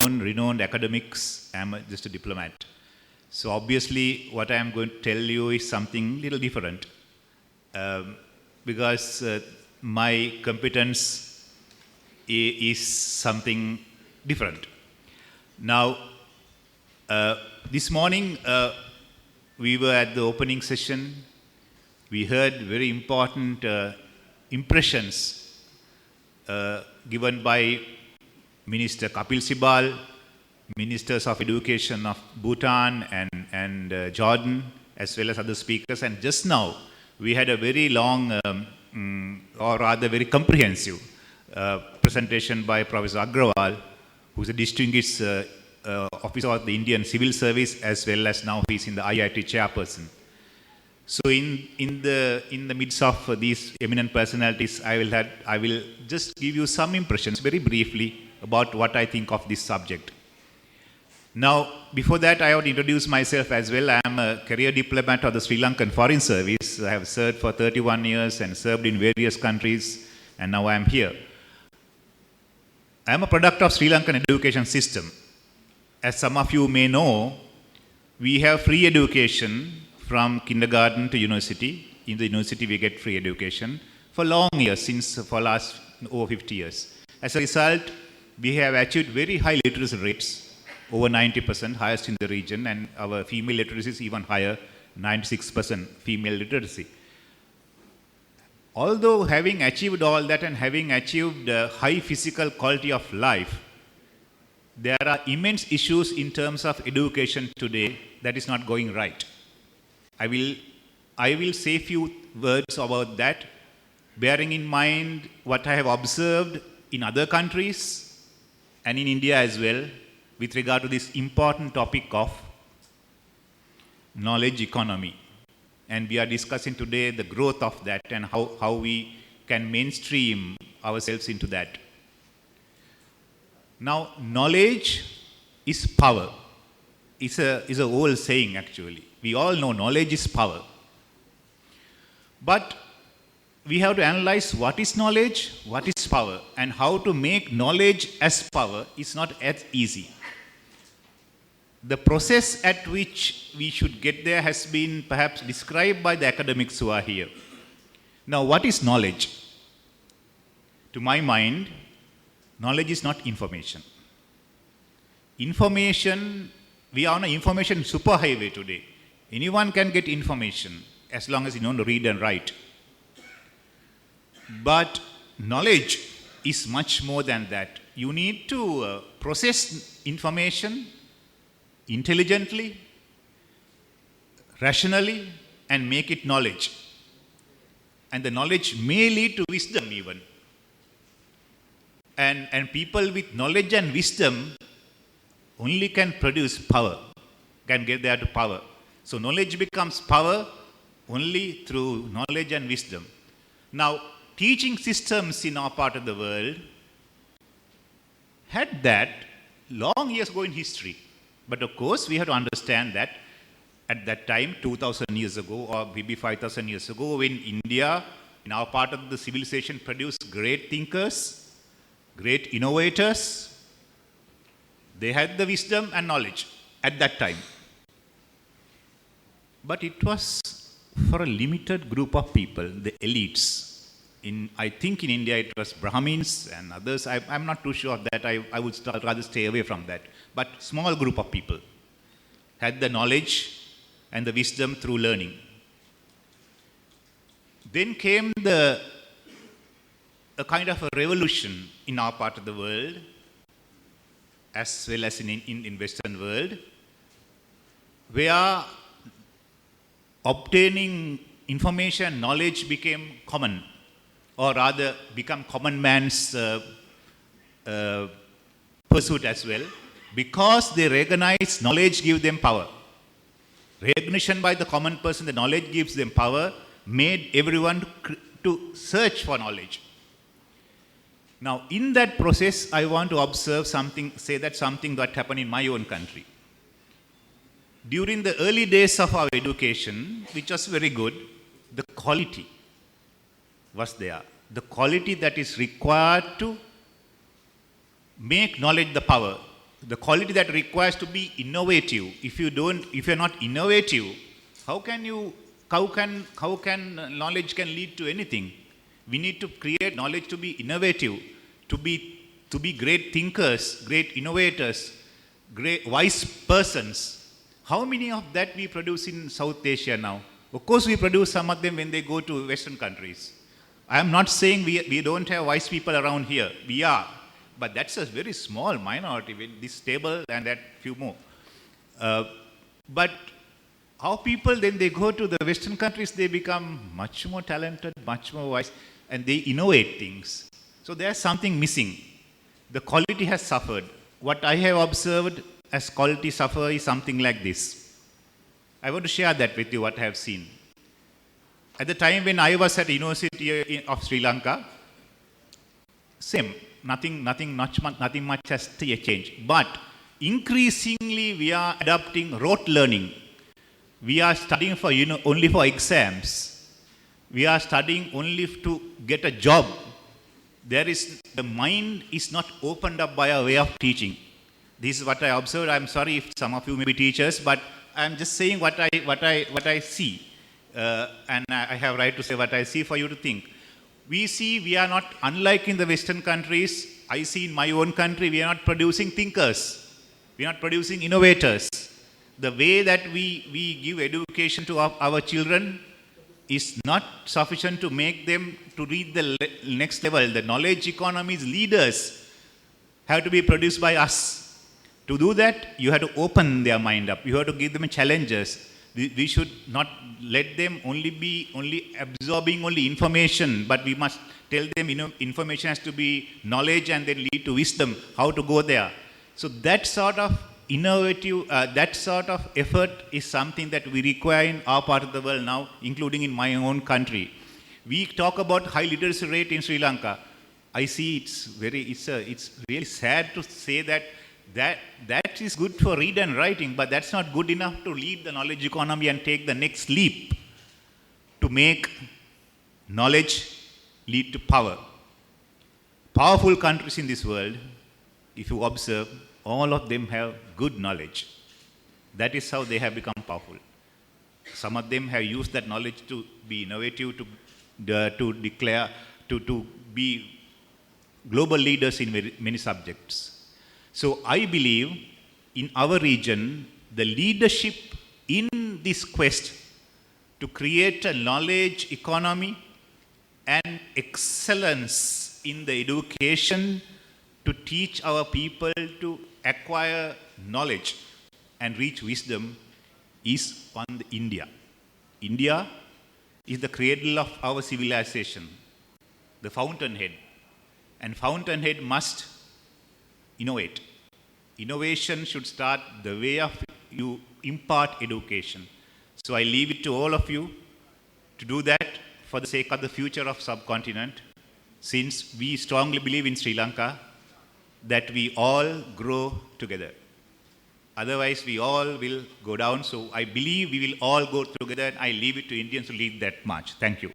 renowned academics. I'm just a diplomat. So obviously, what I am going to tell you is something little different, because my competence is something different. Now, this morning we were at the opening session. We heard very important impressions given by Minister Kapil Sibal, Ministers of Education of Bhutan and Jordan, as well as other speakers. And just now, we had a very long, or rather very comprehensive presentation by Professor Agrawal, who is a distinguished officer of the Indian Civil Service, as well as now he is in the IIT chairperson. So in the midst of these eminent personalities, I will just give you some impressions very briefly about what I think of this subject. Now, before that, I would introduce myself as well. I am a career diplomat of the Sri Lankan Foreign Service. I have served for 31 years and served in various countries, and now I am here. I am a product of Sri Lankan education system. As some of you may know, we have free education from kindergarten to university. In the university, we get free education for long years, for last over 50 years. As a result, we have achieved very high literacy rates, over 90%, highest in the region, and our female literacy is even higher, 96% female literacy. Although having achieved all that and having achieved high physical quality of life, there are immense issues in terms of education today that is not going right. I will say a few words about that, bearing in mind what I have observed in other countries and in India as well, with regard to this important topic of knowledge economy. And we are discussing today the growth of that and how we can mainstream ourselves into that. Now, knowledge is power. It's a old saying, actually. We all know knowledge is power. But we have to analyze what is knowledge, what is power, and how to make knowledge as power is not as easy. The process at which we should get there has been perhaps described by the academics who are here. Now, what is knowledge? To my mind, knowledge is not information. Information, we are on an information superhighway today. Anyone can get information as long as you know to read and write. But knowledge is much more than that. You need to process information intelligently, rationally, and make it knowledge. And the knowledge may lead to wisdom even. And people with knowledge and wisdom only can produce power, can get there to power. So knowledge becomes power only through knowledge and wisdom. Now, teaching systems in our part of the world had that long years ago in history. But of course, we have to understand that at that time, 2,000 years ago, or maybe 5,000 years ago, when India, in our part of the civilization, produced great thinkers, great innovators, they had the wisdom and knowledge at that time. But it was for a limited group of people, the elites. I think in India it was Brahmins and others. I'm not too sure of that. I would rather stay away from that. But small group of people had the knowledge and the wisdom through learning. Then came a kind of a revolution in our part of the world, as well as in Western world, where obtaining information, knowledge became common, or rather become common man's pursuit as well, because they recognize knowledge gives them power. Recognition by the common person, the knowledge gives them power, made everyone to search for knowledge. Now, in that process, I want to observe something that happened in my own country. During the early days of our education, which was very good, the quality was there. The quality that is required to make knowledge the power the quality that requires to be innovative. If you're not innovative, how can knowledge can lead to anything? We need to create knowledge to be innovative, to be great thinkers, great innovators, great wise persons. How many of that we produce in South Asia now? Of course, we produce some of them when they go to Western countries. I am not saying we don't have wise people around here. We are. But that's a very small minority with this table and that few more. But our people, then they go to the Western countries, they become much more talented, much more wise, and they innovate things. So there's something missing. The quality has suffered. What I have observed as quality suffer is something like this. I want to share that with you, what I have seen. At the time when I was at the University of Sri Lanka, same. Nothing much has changed. But increasingly we are adopting rote learning. We are studying for only for exams. We are studying only to get a job. The mind is not opened up by a way of teaching. This is what I observed. I'm sorry if some of you may be teachers, but I'm just saying what I see, and I have right to say what I see for you to think. We are not, unlike in the Western countries, I see in my own country, we are not producing thinkers. We are not producing innovators. The way that we give education to our children is not sufficient to make them to reach the next level. The knowledge economy's leaders have to be produced by us. To do that, you have to open their mind up. You have to give them challenges. We should not let them only absorbing only information, but we must tell them information has to be knowledge and then lead to wisdom, how to go there. So that sort of innovative, that sort of effort is something that we require in our part of the world now, including in my own country. We talk about high literacy rate in Sri Lanka. I see it's really sad to say that is good for read and writing, but that's not good enough to lead the knowledge economy and take the next leap to make knowledge lead to power. Powerful countries in this world, if you observe, all of them have good knowledge. That is how they have become powerful. Some of them have used that knowledge to be innovative, to declare, to be global leaders in many subjects. So I believe in our region, the leadership in this quest to create a knowledge economy and excellence in the education to teach our people to acquire knowledge and reach wisdom is on India. India is the cradle of our civilization, the fountainhead. And fountainhead must innovate. Innovation should start the way of you impart education. So I leave it to all of you to do that for the sake of the future of subcontinent, since we strongly believe in Sri Lanka that we all grow together. Otherwise, we all will go down. So I believe we will all go together, and I leave it to Indians to lead that march. Thank you.